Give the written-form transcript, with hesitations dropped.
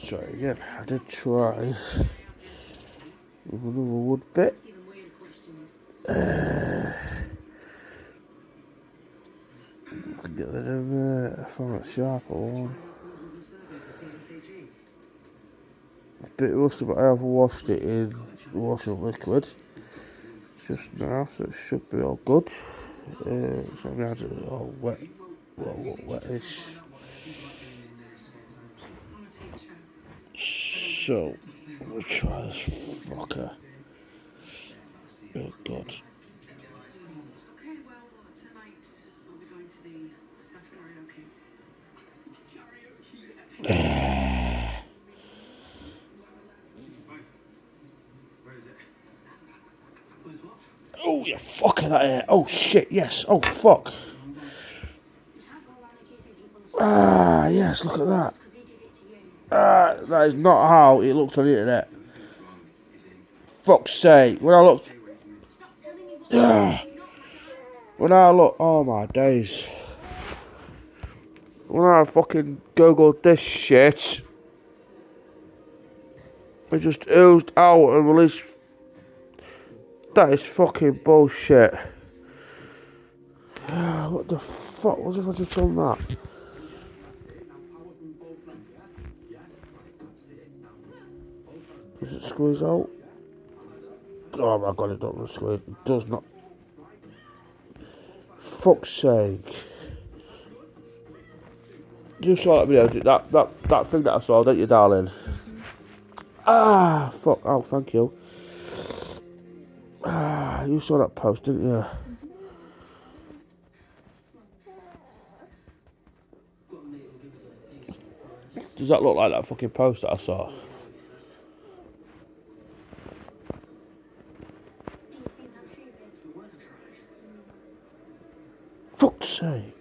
try again. I did try with another wood bit. Get that in there. I found a sharper one. A bit rusty, but I have washed it in washing liquid just now, so it should be all good. So I'm gonna have it all wet, well, wetish. So I'm gonna try this fucker. Oh god. Oh, you fucker that air. Oh shit, yes. Oh fuck. Ah, yes, look at that. Ah, that is not how it looked on the internet. Fuck's sake. When I looked. When I look. Oh my days. When I fucking googled this shit, it just oozed out and released. That is fucking bullshit. What the fuck? What if I just done that? Does it squeeze out? Oh my god, it doesn't squeeze. It does not. Fuck's sake. You saw that video, that thing that I saw, didn't you, darling? Ah, fuck. Oh, thank you. Ah, you saw that post, didn't you? Does that look like that fucking post that I saw? Fuck's sake.